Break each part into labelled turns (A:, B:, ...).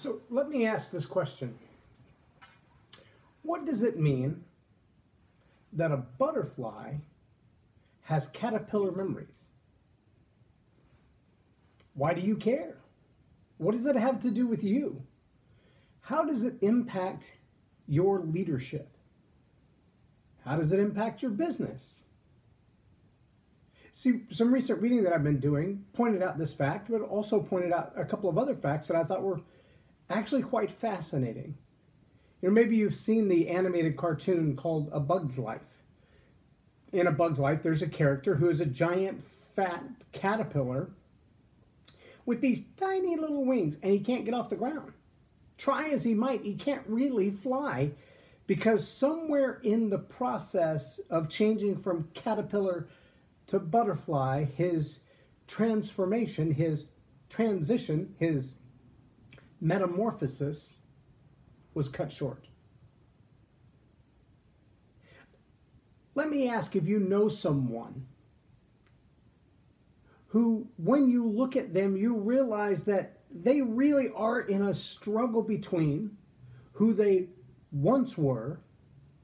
A: So let me ask this question. What does it mean that a butterfly has caterpillar memories? Why do you care? What does it have to do with you? How does it impact your leadership? How does it impact your business? See, some recent reading that I've been doing pointed out this fact, but also pointed out a couple of other facts that I thought were actually quite fascinating. You know, maybe you've seen the animated cartoon called A Bug's Life. In A Bug's Life, there's a character who is a giant fat caterpillar with these tiny little wings, and he can't get off the ground. Try as he might, he can't really fly because somewhere in the process of changing from caterpillar to butterfly, his transformation, his transition, his metamorphosis was cut short. Let me ask if you know someone who, when you look at them, you realize that they really are in a struggle between who they once were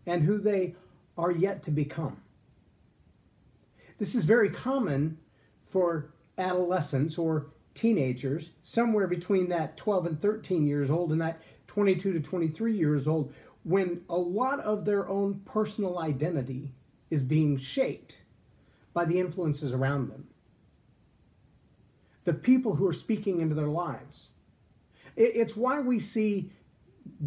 A: and who they are yet to become. This is very common for adolescents or teenagers, somewhere between that 12 and 13 years old and that 22 to 23 years old, when a lot of their own personal identity is being shaped by the influences around them. The people who are speaking into their lives. It's why we see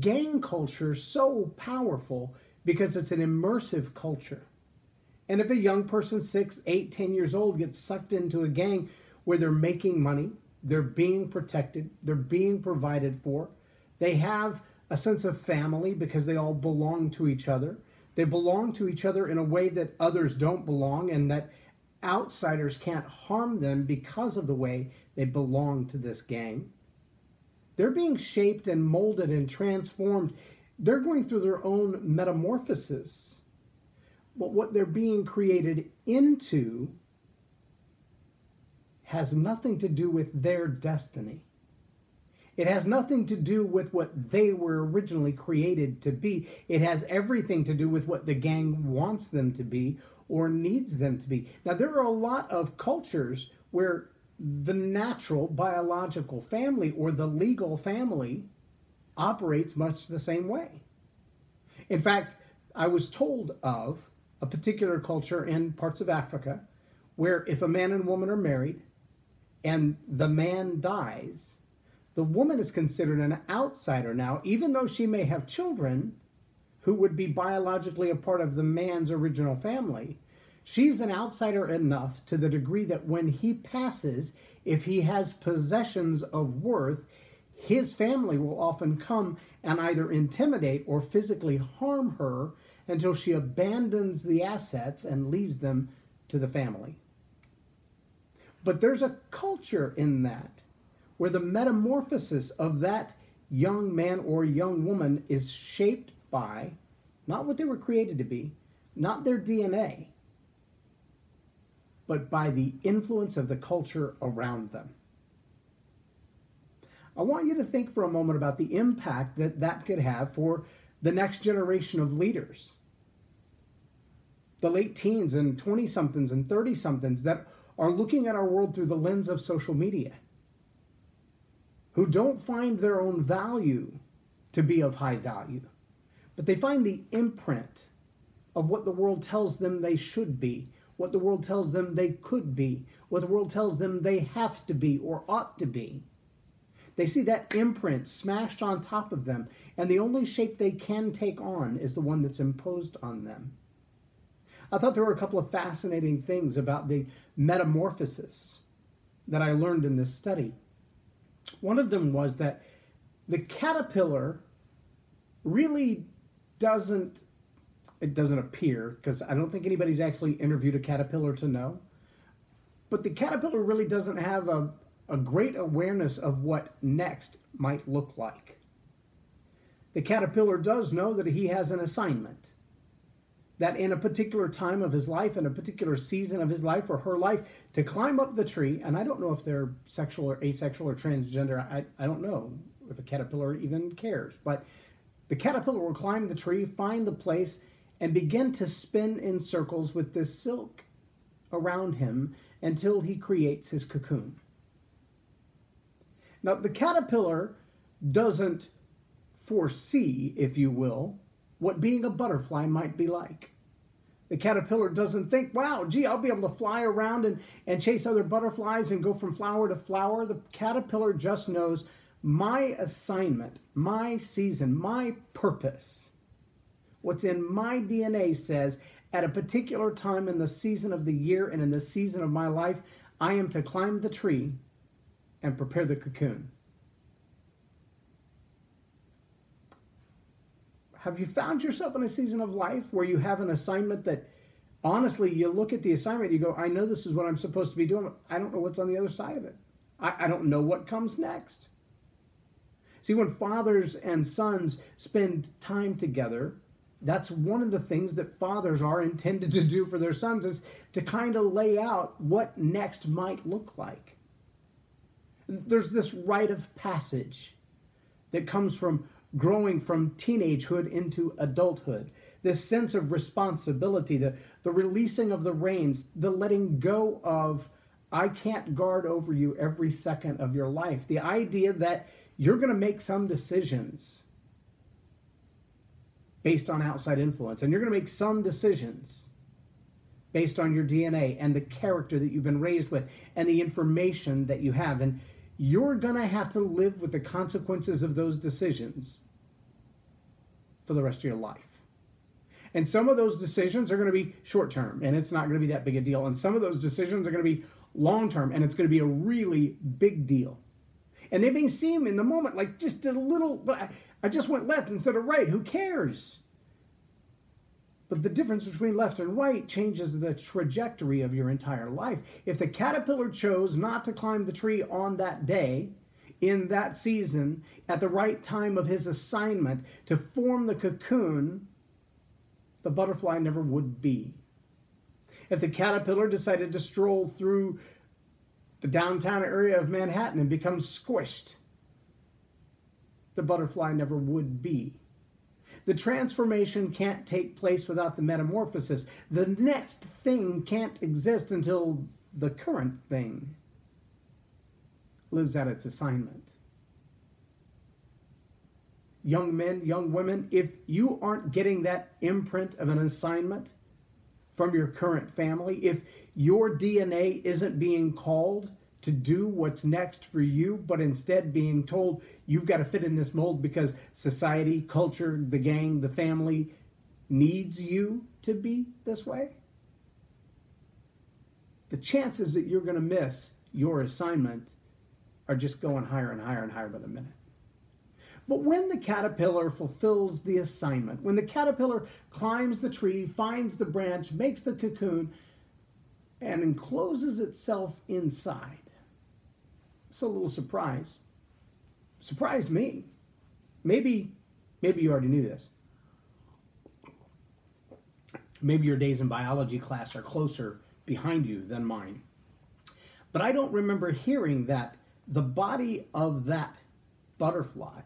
A: gang culture so powerful, because it's an immersive culture. And if a young person, 6, 8, 10 years old, gets sucked into a gang where they're making money, they're being protected, they're being provided for, they have a sense of family because they all belong to each other. They belong to each other in a way that others don't belong, and that outsiders can't harm them because of the way they belong to this gang. They're being shaped and molded and transformed. They're going through their own metamorphosis. But what they're being created into has nothing to do with their destiny. It has nothing to do with what they were originally created to be. It has everything to do with what the gang wants them to be or needs them to be. Now, there are a lot of cultures where the natural biological family or the legal family operates much the same way. In fact, I was told of a particular culture in parts of Africa where if a man and woman are married and the man dies, the woman is considered an outsider now, even though she may have children who would be biologically a part of the man's original family. She's an outsider enough to the degree that when he passes, if he has possessions of worth, his family will often come and either intimidate or physically harm her until she abandons the assets and leaves them to the family. But there's a culture in that where the metamorphosis of that young man or young woman is shaped by not what they were created to be, not their DNA, but by the influence of the culture around them. I want you to think for a moment about the impact that that could have for the next generation of leaders. The late teens and 20-somethings and 30-somethings that are looking at our world through the lens of social media, who don't find their own value to be of high value, but they find the imprint of what the world tells them they should be, what the world tells them they could be, what the world tells them they have to be or ought to be. They see that imprint smashed on top of them, and the only shape they can take on is the one that's imposed on them. I thought there were a couple of fascinating things about the metamorphosis that I learned in this study. One of them was that the caterpillar really doesn't appear, because I don't think anybody's actually interviewed a caterpillar to know, but the caterpillar really doesn't have a great awareness of what next might look like. The caterpillar does know that he has an assignment, that in a particular time of his life, in a particular season of his life or her life, to climb up the tree, and I don't know if they're sexual or asexual or transgender, I don't know if a caterpillar even cares. But the caterpillar will climb the tree, find the place, and begin to spin in circles with this silk around him until he creates his cocoon. Now, the caterpillar doesn't foresee, if you will, what being a butterfly might be like. The caterpillar doesn't think, wow, gee, I'll be able to fly around and chase other butterflies and go from flower to flower. The caterpillar just knows my assignment, my season, my purpose. What's in my DNA says at a particular time in the season of the year and in the season of my life, I am to climb the tree and prepare the cocoon. Have you found yourself in a season of life where you have an assignment that, honestly, you look at the assignment, you go, I know this is what I'm supposed to be doing. I don't know what's on the other side of it. I don't know what comes next. See, when fathers and sons spend time together, that's one of the things that fathers are intended to do for their sons, is to kind of lay out what next might look like. There's this rite of passage that comes from growing from teenagehood into adulthood. This sense of responsibility, the releasing of the reins, the letting go of, I can't guard over you every second of your life. The idea that you're going to make some decisions based on outside influence, and you're going to make some decisions based on your DNA and the character that you've been raised with and the information that you have. And you're going to have to live with the consequences of those decisions for the rest of your life. And some of those decisions are going to be short term, and it's not going to be that big a deal. And some of those decisions are going to be long term, and it's going to be a really big deal. And they may seem in the moment like just a little, but I just went left instead of right. Who cares? But the difference between left and right changes the trajectory of your entire life. If the caterpillar chose not to climb the tree on that day, in that season, at the right time of his assignment to form the cocoon, the butterfly never would be. If the caterpillar decided to stroll through the downtown area of Manhattan and become squished, the butterfly never would be. The transformation can't take place without the metamorphosis. The next thing can't exist until the current thing lives out its assignment. Young men, young women, if you aren't getting that imprint of an assignment from your current family, if your DNA isn't being called to do what's next for you, but instead being told you've got to fit in this mold because society, culture, the gang, the family needs you to be this way, the chances that you're going to miss your assignment are just going higher and higher and higher by the minute. But when the caterpillar fulfills the assignment, when the caterpillar climbs the tree, finds the branch, makes the cocoon, and encloses itself inside, it's a little surprise. Surprised me. Maybe you already knew this. Maybe your days in biology class are closer behind you than mine. But I don't remember hearing that the body of that butterfly,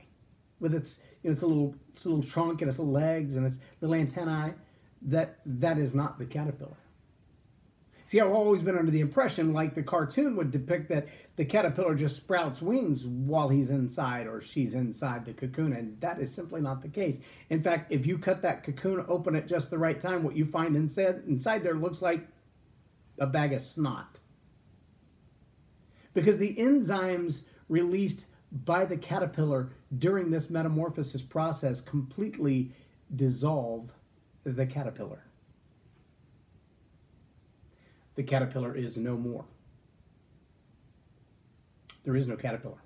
A: with its its little trunk and its little legs and its little antennae, that is not the caterpillar. See, I've always been under the impression, like the cartoon would depict, that the caterpillar just sprouts wings while he's inside or she's inside the cocoon, and that is simply not the case. In fact, if you cut that cocoon open at just the right time, what you find inside there looks like a bag of snot. Because the enzymes released by the caterpillar during this metamorphosis process completely dissolve the caterpillar. The caterpillar is no more. There is no caterpillar.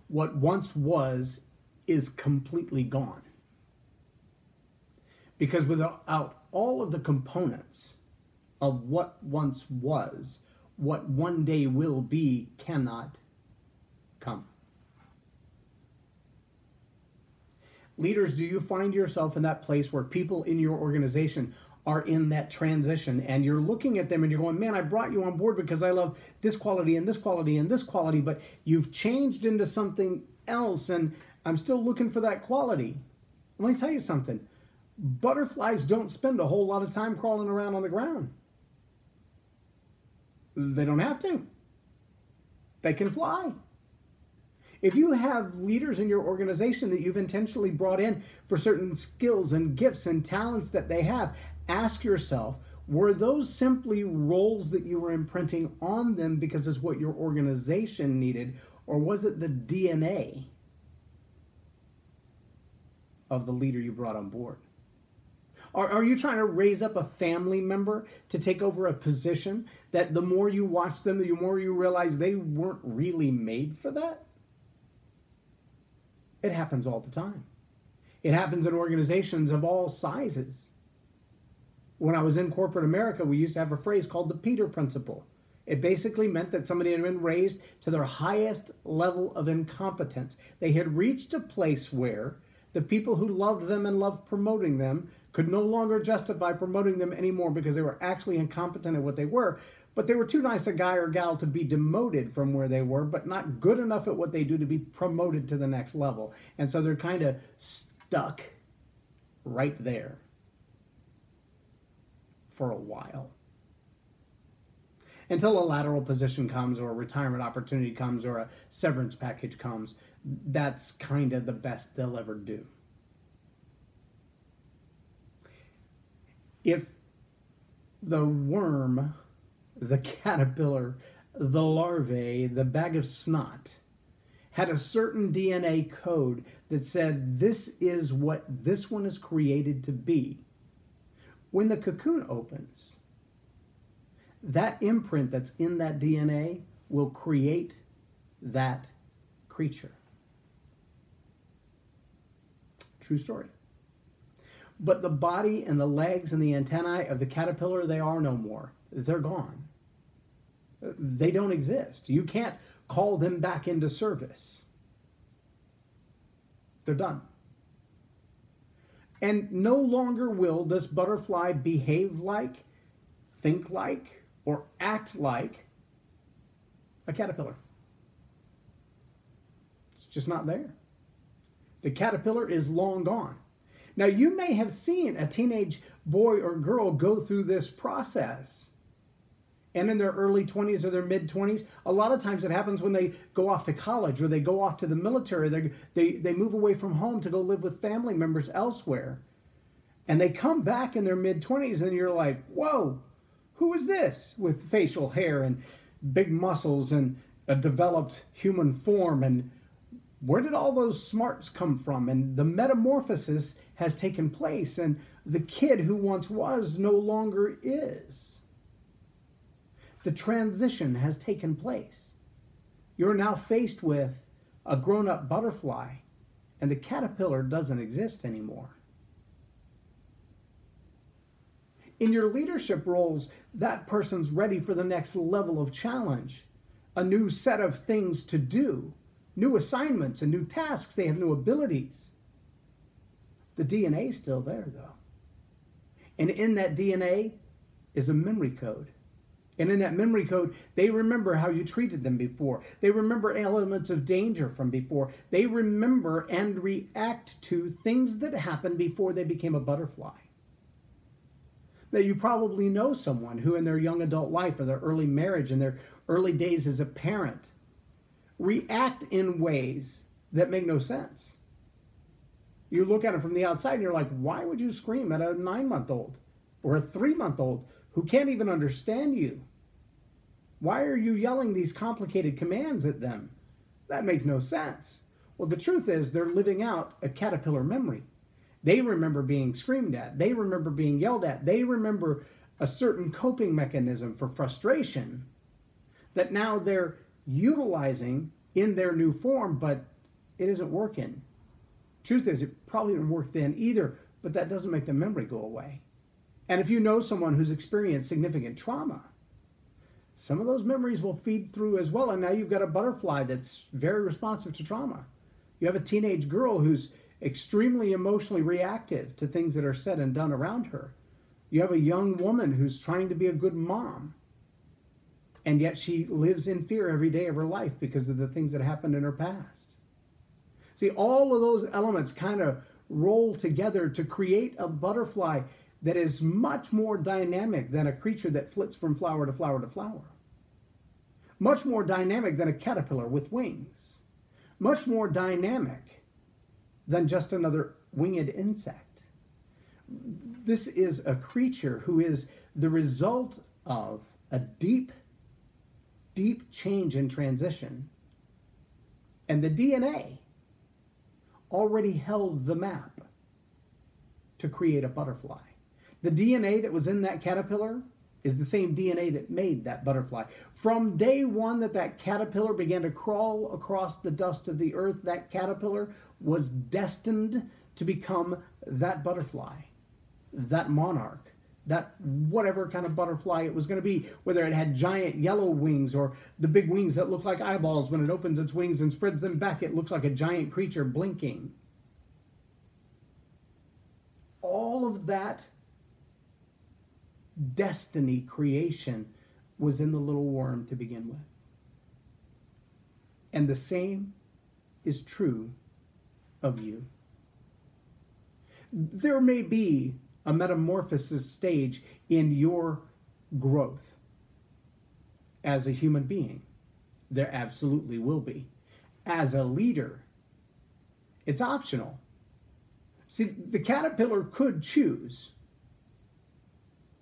A: What once was is completely gone. Because without all of the components of what once was, what one day will be cannot come. Leaders, do you find yourself in that place where people in your organization are in that transition, and you're looking at them and you're going, man, I brought you on board because I love this quality and this quality and this quality, but you've changed into something else and I'm still looking for that quality. Let me tell you something. Butterflies don't spend a whole lot of time crawling around on the ground. They don't have to. They can fly. If you have leaders in your organization that you've intentionally brought in for certain skills and gifts and talents that they have, ask yourself, were those simply roles that you were imprinting on them because it's what your organization needed, or was it the DNA of the leader you brought on board? Are you trying to raise up a family member to take over a position that the more you watch them, the more you realize they weren't really made for that? It happens all the time. It happens in organizations of all sizes. When I was in corporate America, we used to have a phrase called the Peter Principle. It basically meant that somebody had been raised to their highest level of incompetence. They had reached a place where the people who loved them and loved promoting them could no longer justify promoting them anymore because they were actually incompetent at what they were, but they were too nice a guy or gal to be demoted from where they were, but not good enough at what they do to be promoted to the next level. And so they're kind of stuck right there for a while. Until a lateral position comes or a retirement opportunity comes or a severance package comes, that's kind of the best they'll ever do. If the worm, the caterpillar, the larvae, the bag of snot had a certain DNA code that said this is what this one is created to be, when the cocoon opens, that imprint that's in that DNA will create that creature. True story. But the body and the legs and the antennae of the caterpillar, they are no more. They're gone. They don't exist. You can't call them back into service. They're done. And no longer will this butterfly behave like, think like, or act like a caterpillar. It's just not there. The caterpillar is long gone. Now, you may have seen a teenage boy or girl go through this process. And in their early 20s or their mid-20s, a lot of times it happens when they go off to college or they go off to the military. They move away from home to go live with family members elsewhere. And they come back in their mid-20s and you're like, whoa, who is this? With facial hair and big muscles and a developed human form. And where did all those smarts come from? And the metamorphosis has taken place, and the kid who once was no longer is. The transition has taken place. You're now faced with a grown-up butterfly, and the caterpillar doesn't exist anymore. In your leadership roles, that person's ready for the next level of challenge, a new set of things to do, new assignments and new tasks. They have new abilities. The DNA is still there, though. And in that DNA is a memory code. And in that memory code, they remember how you treated them before. They remember elements of danger from before. They remember and react to things that happened before they became a butterfly. Now, you probably know someone who in their young adult life or their early marriage and their early days as a parent react in ways that make no sense. You look at it from the outside and you're like, why would you scream at a 9-month-old or a 3-month-old who can't even understand you? Why are you yelling these complicated commands at them? That makes no sense. Well, the truth is they're living out a caterpillar memory. They remember being screamed at. They remember being yelled at. They remember a certain coping mechanism for frustration that now they're utilizing in their new form, but it isn't working. Truth is, it probably didn't work then either, but that doesn't make the memory go away. And if you know someone who's experienced significant trauma, some of those memories will feed through as well. And now you've got a butterfly that's very responsive to trauma. You have a teenage girl who's extremely emotionally reactive to things that are said and done around her. You have a young woman who's trying to be a good mom, and yet she lives in fear every day of her life because of the things that happened in her past. See, all of those elements kind of roll together to create a butterfly that is much more dynamic than a creature that flits from flower to flower to flower. Much more dynamic than a caterpillar with wings. Much more dynamic than just another winged insect. This is a creature who is the result of a deep, deep change in transition. And the DNA already held the map to create a butterfly. The DNA that was in that caterpillar is the same DNA that made that butterfly. From day one that that caterpillar began to crawl across the dust of the earth, that caterpillar was destined to become that butterfly, that monarch, that whatever kind of butterfly it was going to be, whether it had giant yellow wings or the big wings that look like eyeballs. When it opens its wings and spreads them back, it looks like a giant creature blinking. All of that destiny creation was in the little worm to begin with. And the same is true of you. There may be a metamorphosis stage in your growth as a human being. There absolutely will be. As a leader, it's optional. See, the caterpillar could choose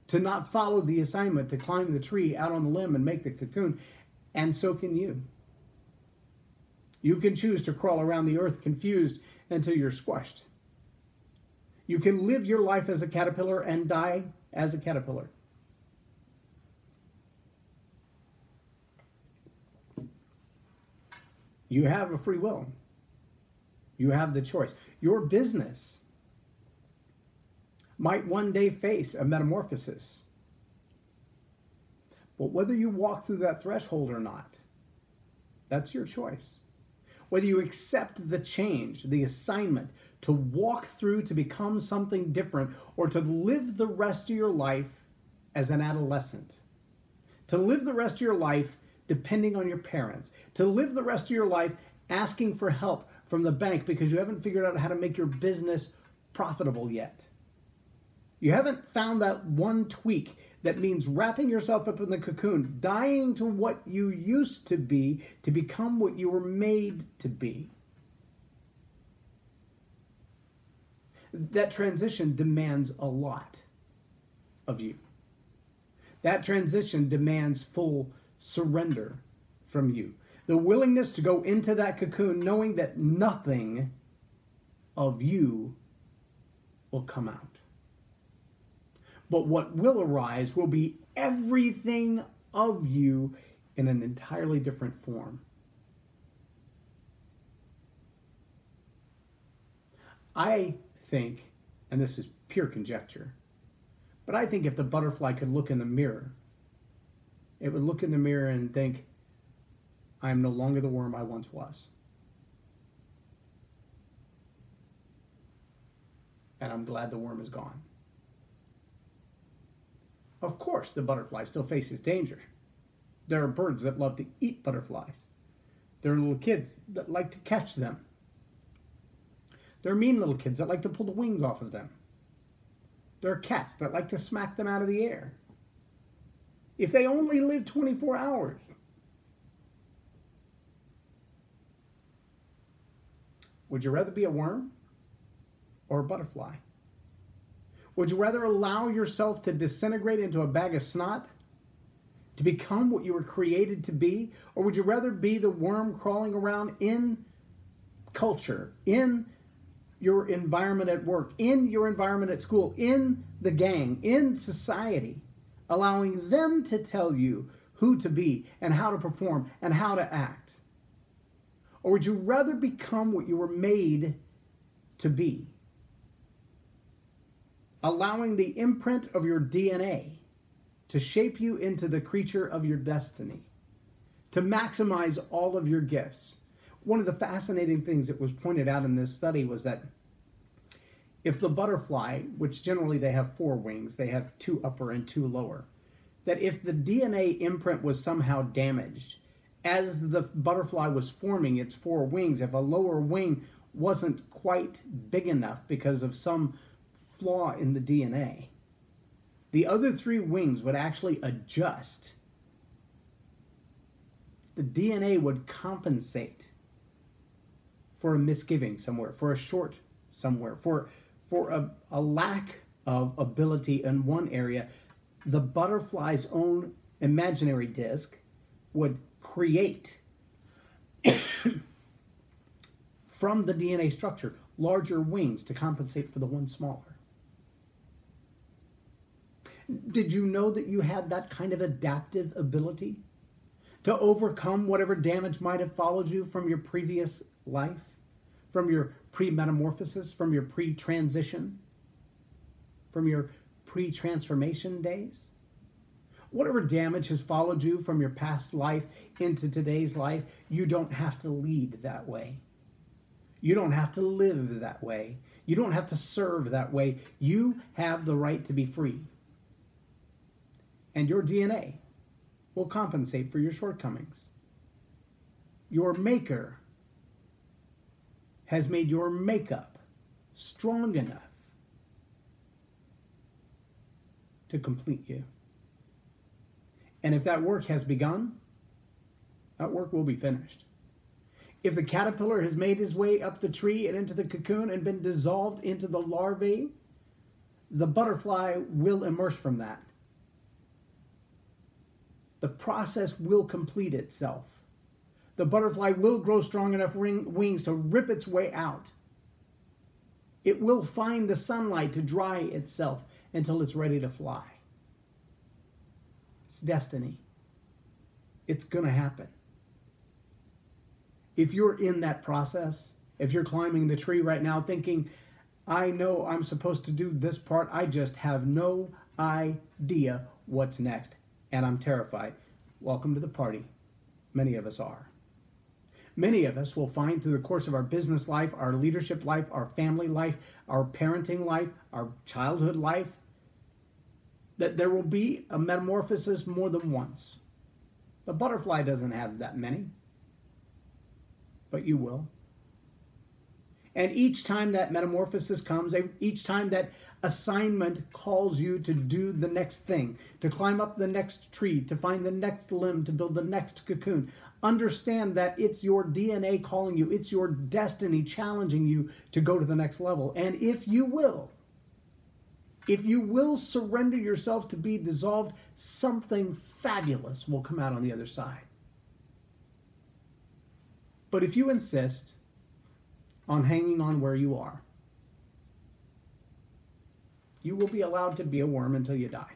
A: to not follow the assignment to climb the tree out on the limb and make the cocoon, and so can you. You can choose to crawl around the earth confused until you're squashed. You can live your life as a caterpillar and die as a caterpillar. You have a free will. You have the choice. Your business might one day face a metamorphosis. But whether you walk through that threshold or not, that's your choice. Whether you accept the change, the assignment, to walk through to become something different, or to live the rest of your life as an adolescent. To live the rest of your life depending on your parents. To live the rest of your life asking for help from the bank because you haven't figured out how to make your business profitable yet. You haven't found that one tweak that means wrapping yourself up in the cocoon, dying to what you used to be to become what you were made to be. That transition demands a lot of you. That transition demands full surrender from you. The willingness to go into that cocoon knowing that nothing of you will come out. But what will arise will be everything of you in an entirely different form. I think, and this is pure conjecture, but I think if the butterfly could look in the mirror, it would look in the mirror and think, I am no longer the worm I once was. And I'm glad the worm is gone. Of course, the butterfly still faces danger. There are birds that love to eat butterflies. There are little kids that like to catch them. There are mean little kids that like to pull the wings off of them. There are cats that like to smack them out of the air. If they only live 24 hours. Would you rather be a worm or a butterfly? Would you rather allow yourself to disintegrate into a bag of snot to become what you were created to be? Or would you rather be the worm crawling around in culture, in your environment at work, in your environment at school, in the gang, in society, allowing them to tell you who to be and how to perform and how to act? Or would you rather become what you were made to be? Allowing the imprint of your DNA to shape you into the creature of your destiny, to maximize all of your gifts. One of the fascinating things that was pointed out in this study was that If the butterfly, which generally they have four wings, they have two upper and two lower, that if the DNA imprint was somehow damaged, as the butterfly was forming its four wings, if a lower wing wasn't quite big enough because of some flaw in the DNA, the other three wings would actually adjust. The DNA would compensate for a misgiving somewhere, for a short somewhere, for a lack of ability in one area. The butterfly's own imaginary disc would create from the DNA structure larger wings to compensate for the one smaller. Did you know that you had that kind of adaptive ability to overcome whatever damage might have followed you from your previous life, from your pre-metamorphosis, from your pre-transition, from your pre-transformation days? Whatever damage has followed you from your past life into today's life, you don't have to lead that way. You don't have to live that way. You don't have to serve that way. You have the right to be free. And your DNA will compensate for your shortcomings. Your maker has made your makeup strong enough to complete you. And if that work has begun, that work will be finished. If the caterpillar has made his way up the tree and into the cocoon and been dissolved into the larvae, the butterfly will emerge from that. The process will complete itself. The butterfly will grow strong enough wings to rip its way out. It will find the sunlight to dry itself until it's ready to fly. It's destiny. It's going to happen. If you're in that process, if you're climbing the tree right now thinking, I know I'm supposed to do this part, I just have no idea what's next, and I'm terrified, welcome to the party. Many of us are. Many of us will find through the course of our business life, our leadership life, our family life, our parenting life, our childhood life, that there will be a metamorphosis more than once. The butterfly doesn't have that many, but you will. And each time that metamorphosis comes, each time that assignment calls you to do the next thing, to climb up the next tree, to find the next limb, to build the next cocoon, understand that it's your DNA calling you, it's your destiny challenging you to go to the next level. And if you will surrender yourself to be dissolved, something fabulous will come out on the other side. But if you insist on hanging on where you are, you will be allowed to be a worm until you die.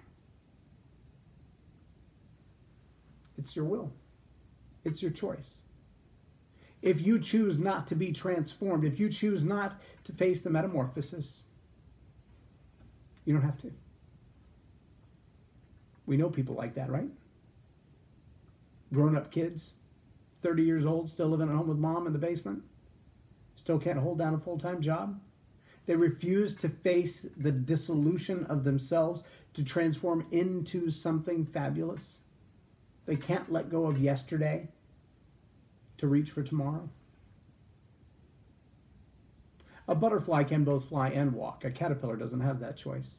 A: It's your will. It's your choice. If you choose not to be transformed, if you choose not to face the metamorphosis, you don't have to. We know people like that, right? Grown-up kids, 30 years old, still living at home with mom in the basement, still can't hold down a full-time job. They refuse to face the dissolution of themselves to transform into something fabulous. They can't let go of yesterday to reach for tomorrow. A butterfly can both fly and walk. A caterpillar doesn't have that choice.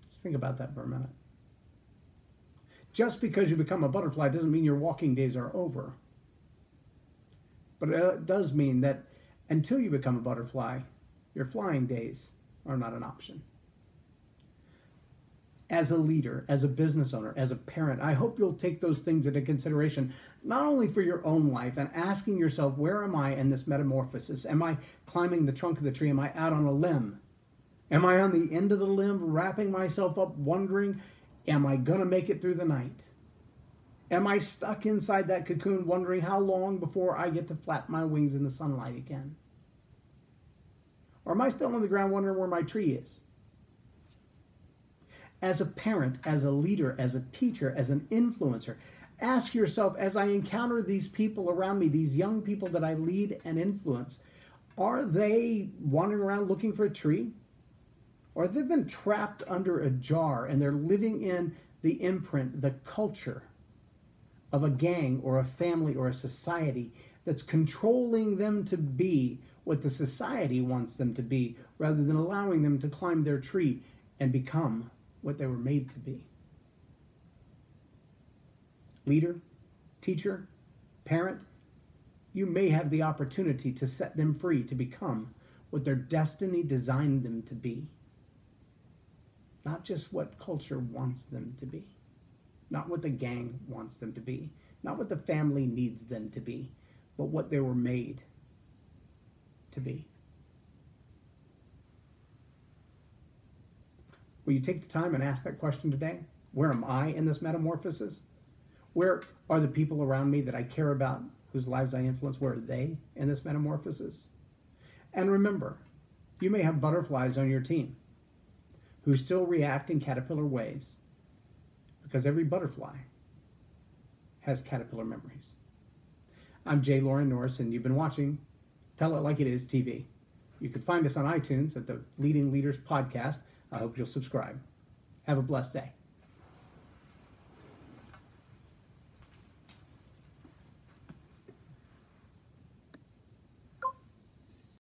A: Just think about that for a minute. Just because you become a butterfly doesn't mean your walking days are over. But it does mean that until you become a butterfly, your flying days are not an option. As a leader, as a business owner, as a parent, I hope you'll take those things into consideration, not only for your own life and asking yourself, where am I in this metamorphosis? Am I climbing the trunk of the tree? Am I out on a limb? Am I on the end of the limb, wrapping myself up, wondering, am I going to make it through the night? Am I stuck inside that cocoon, wondering how long before I get to flap my wings in the sunlight again? Or am I still on the ground wondering where my tree is? As a parent, as a leader, as a teacher, as an influencer, ask yourself, as I encounter these people around me, these young people that I lead and influence, Are they wandering around looking for a tree? Or have they been trapped under a jar and they're living in the imprint, the culture of a gang or a family or a society that's controlling them to be what the society wants them to be rather than allowing them to climb their tree and become what they were made to be? Leader, teacher, parent, you may have the opportunity to set them free to become what their destiny designed them to be. Not just what culture wants them to be. Not what the gang wants them to be. Not what the family needs them to be. But what they were made to be. Will you take the time and ask that question today? Where am I in this metamorphosis? Where are the people around me that I care about, whose lives I influence? Where are they in this metamorphosis? And remember, you may have butterflies on your team who still react in caterpillar ways, because every butterfly has caterpillar memories. I'm J Loren Norris, and you've been watching Tell It Like It Is TV. You can find us on iTunes at the Leading Leaders Podcast. I hope you'll subscribe. Have a blessed day.